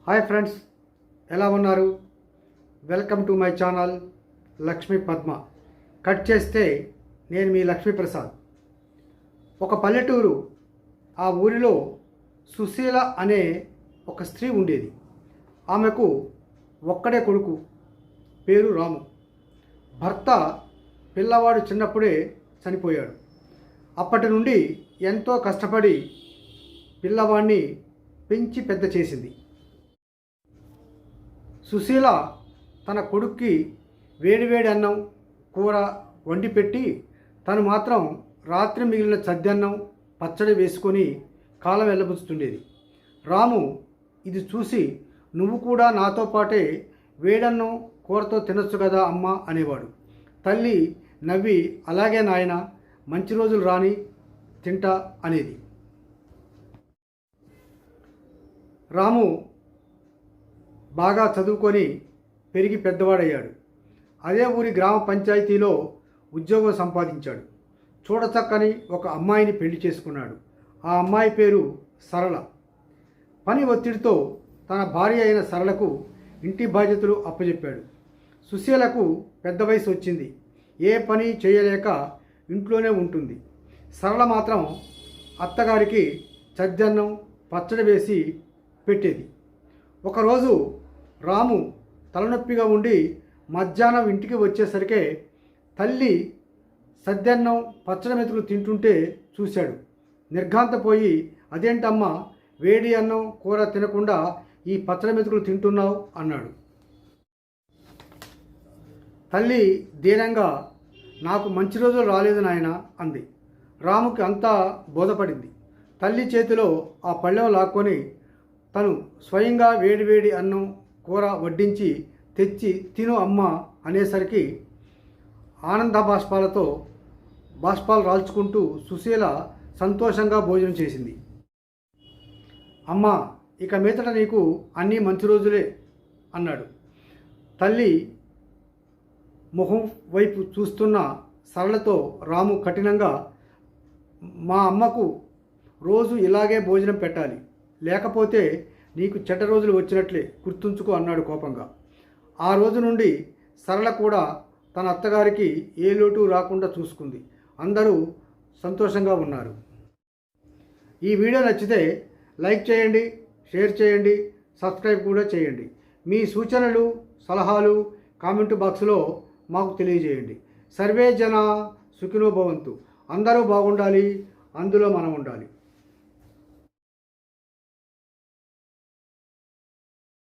Hi friends, ఎలా ఉన్నారు? Welcome to my channel Lakshmi Padma. Cut చేస్తే నేను మీ లక్ష్మీప్రసాద్. ఒక పల్లెటూరు, ఆ ఊరిలో సుశీల అనే ఒక స్త్రీ ఉండేది. ఆమెకు ఒక్కడే కొడుకు, పేరు రాము. భర్త పిల్లవాడు చిన్నప్పుడే చనిపోయాడు. అప్పటి నుండి ఎంతో కష్టపడి పిల్లవాడిని పెంచి పెద్ద చేసింది. సుశీల తన కొడుక్కి వేడివేడి అన్నం కూర వండి పెట్టి తను మాత్రం రాత్రి మిగిలిన చద్దన్నం పచ్చడి వేసుకొని కాలం వెళ్ళబుచ్చుతుండేది. రాము ఇది చూసి, నువ్వు కూడా నాతో పాటే వేడన్నం కూరతో తినొచ్చు కదా అమ్మ అనేవాడు. తల్లి నవ్వి, అలాగే నాయన, మంచి రోజులు రాని తింటా అనేది. రాము బాగా చదువుకొని పెరిగి పెద్దవాడయ్యాడు. అదే ఊరి గ్రామ పంచాయతీలో ఉద్యోగం సంపాదించాడు. చూడచక్కని ఒక అమ్మాయిని పెళ్లి చేసుకున్నాడు. ఆ అమ్మాయి పేరు సరళ. పని ఒత్తిడితో తన భార్య అయిన సరళకు ఇంటి బాధ్యతలు అప్పచెప్పాడు. సుశీలకు పెద్ద వయసు వచ్చింది. ఏ పని చేయలేక ఇంట్లోనే ఉంటుంది. సరళ మాత్రం అత్తగారికి చద్దన్నం పచ్చడి వేసి పెట్టేది. ఒకరోజు రాము తలనొప్పిగా ఉండి మధ్యాహ్నం ఇంటికి వచ్చేసరికే తల్లి సద్దన్నం పచ్చడి మెతుకులు తింటుంటే చూశాడు. నిర్ఘాంతపోయి, అదేంటమ్మా, వేడి అన్నం కూర తినకుండా ఈ పచ్చడి మెతుకులు తింటున్నావు అన్నాడు. తల్లి దీనంగా, నాకు మంచి రోజులు రాలేదు నాయన అంది. రాముకి అంతా బోధపడింది. తల్లి చేతిలో ఆ పళ్ళెం లాక్కొని తను స్వయంగా వేడివేడి అన్నం కూర వడ్డించి తెచ్చి తిను అమ్మ అనేసరికి ఆనంద బాష్పాలు రాల్చుకుంటూ సుశీల సంతోషంగా భోజనం చేసింది. అమ్మ, ఇక మీదట నీకు అన్నీ మంచి రోజులే అన్నాడు. తల్లి ముఖం వైపు చూస్తున్న సరళతో రాము కఠినంగా, మా అమ్మకు రోజు ఇలాగే భోజనం పెట్టాలి, లేకపోతే నీకు చెడ్డ రోజులు వచ్చినట్లే గుర్తుంచుకో అన్నాడు కోపంగా. ఆ రోజు నుండి సరళ కూడా తన అత్తగారికి ఏ లోటు రాకుండా చూసుకుంది. అందరూ సంతోషంగా ఉన్నారు. ఈ వీడియో నచ్చితే లైక్ చేయండి, షేర్ చేయండి, సబ్స్క్రైబ్ కూడా చేయండి. మీ సూచనలు సలహాలు కామెంట్ బాక్స్లో మాకు తెలియజేయండి. సర్వే జన సుఖినో భవంతు. అందరూ బాగుండాలి, అందులో మనం ఉండాలి.